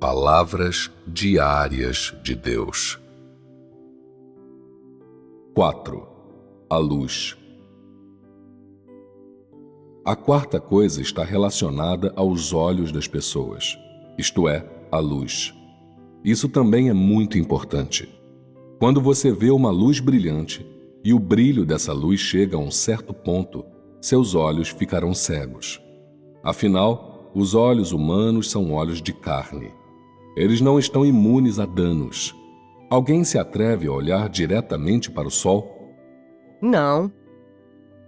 Palavras diárias de Deus. 4. A luz. A quarta coisa está relacionada aos olhos das pessoas, isto é, a luz. Isso também é muito importante. Quando você vê uma luz brilhante e o brilho dessa luz chega a um certo ponto, seus olhos ficarão cegos. Afinal, os olhos humanos são olhos de carne. Eles não estão imunes a danos. Alguém se atreve a olhar diretamente para o sol? Não.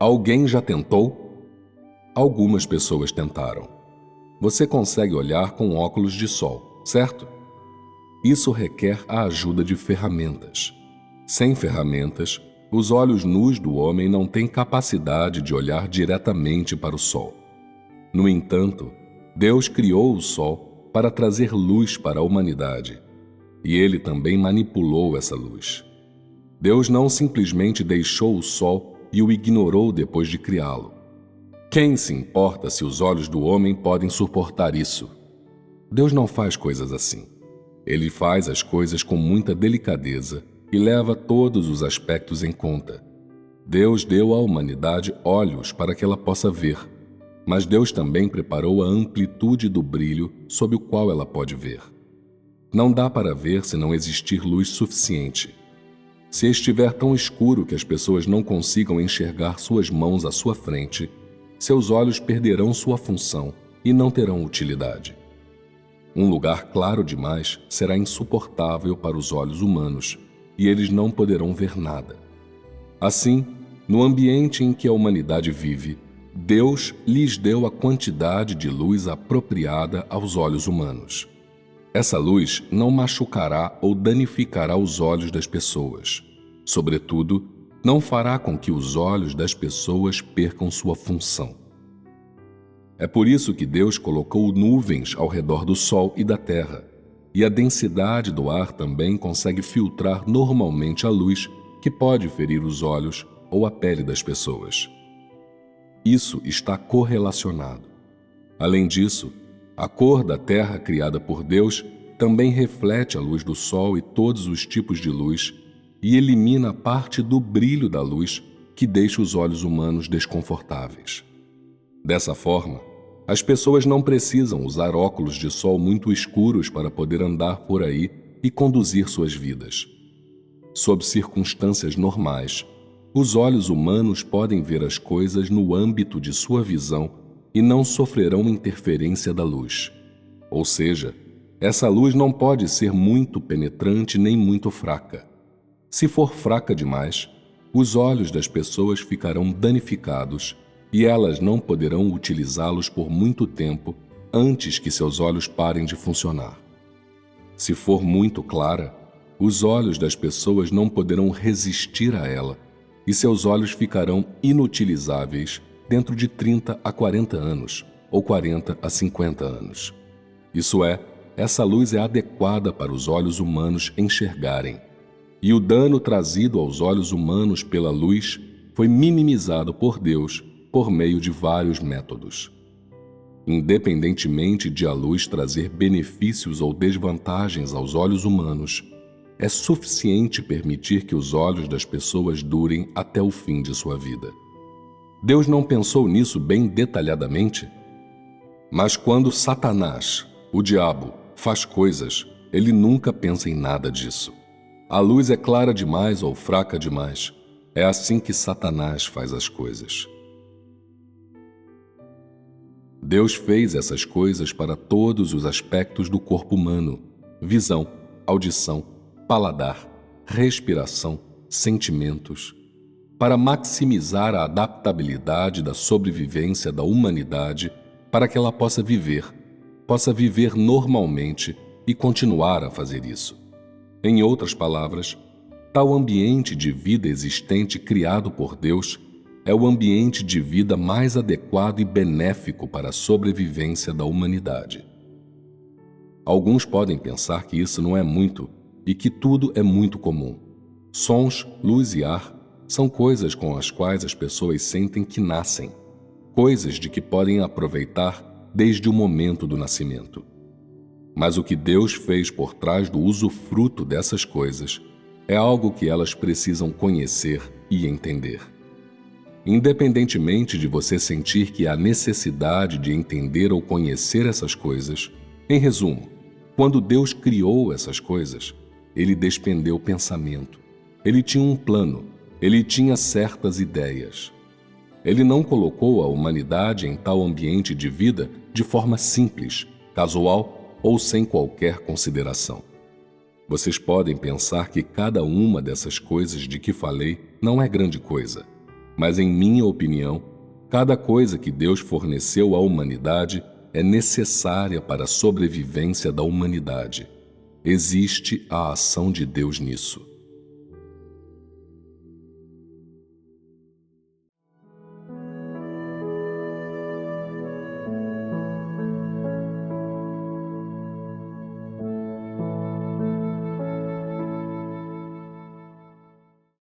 Alguém já tentou? Algumas pessoas tentaram. Você consegue olhar com óculos de sol, certo? Isso requer a ajuda de ferramentas. Sem ferramentas, os olhos nus do homem não têm capacidade de olhar diretamente para o sol. No entanto, Deus criou o sol para trazer luz para a humanidade, e Ele também manipulou essa luz. Deus não simplesmente deixou o sol e o ignorou depois de criá-lo. Quem se importa se os olhos do homem podem suportar isso? Deus não faz coisas assim. Ele faz as coisas com muita delicadeza e leva todos os aspectos em conta. Deus deu à humanidade olhos para que ela possa ver, mas Deus também preparou a amplitude do brilho sob o qual ela pode ver. Não dá para ver se não existir luz suficiente. Se estiver tão escuro que as pessoas não consigam enxergar suas mãos à sua frente, seus olhos perderão sua função e não terão utilidade. Um lugar claro demais será insuportável para os olhos humanos e eles não poderão ver nada. Assim, no ambiente em que a humanidade vive, Deus lhes deu a quantidade de luz apropriada aos olhos humanos. Essa luz não machucará ou danificará os olhos das pessoas. Sobretudo, não fará com que os olhos das pessoas percam sua função. É por isso que Deus colocou nuvens ao redor do Sol e da Terra, e a densidade do ar também consegue filtrar normalmente a luz que pode ferir os olhos ou a pele das pessoas. Isso está correlacionado. Além disso, a cor da Terra criada por Deus também reflete a luz do Sol e todos os tipos de luz e elimina parte do brilho da luz que deixa os olhos humanos desconfortáveis. Dessa forma, as pessoas não precisam usar óculos de sol muito escuros para poder andar por aí e conduzir suas vidas. Sob circunstâncias normais, os olhos humanos podem ver as coisas no âmbito de sua visão e não sofrerão interferência da luz. Ou seja, essa luz não pode ser muito penetrante nem muito fraca. Se for fraca demais, os olhos das pessoas ficarão danificados e elas não poderão utilizá-los por muito tempo antes que seus olhos parem de funcionar. Se for muito clara, os olhos das pessoas não poderão resistir a ela e seus olhos ficarão inutilizáveis dentro de 30 a 40 anos ou 40 a 50 anos. Isso é, essa luz é adequada para os olhos humanos enxergarem, e o dano trazido aos olhos humanos pela luz foi minimizado por Deus por meio de vários métodos. Independentemente de a luz trazer benefícios ou desvantagens aos olhos humanos, é suficiente permitir que os olhos das pessoas durem até o fim de sua vida. Deus não pensou nisso bem detalhadamente? Mas quando Satanás, o diabo, faz coisas, ele nunca pensa em nada disso. A luz é clara demais ou fraca demais. É assim que Satanás faz as coisas. Deus fez essas coisas para todos os aspectos do corpo humano: visão, audição, paladar, respiração, sentimentos, para maximizar a adaptabilidade da sobrevivência da humanidade para que ela possa viver normalmente e continuar a fazer isso. Em outras palavras, tal ambiente de vida existente criado por Deus é o ambiente de vida mais adequado e benéfico para a sobrevivência da humanidade. Alguns podem pensar que isso não é muito e que tudo é muito comum. Sons, luz e ar são coisas com as quais as pessoas sentem que nascem, coisas de que podem aproveitar desde o momento do nascimento. Mas o que Deus fez por trás do usufruto dessas coisas é algo que elas precisam conhecer e entender. Independentemente de você sentir que há necessidade de entender ou conhecer essas coisas, em resumo, quando Deus criou essas coisas, Ele despendeu pensamento. Ele tinha um plano, Ele tinha certas ideias. Ele não colocou a humanidade em tal ambiente de vida de forma simples, casual ou sem qualquer consideração. Vocês podem pensar que cada uma dessas coisas de que falei não é grande coisa, mas em minha opinião, cada coisa que Deus forneceu à humanidade é necessária para a sobrevivência da humanidade. Existe a ação de Deus nisso.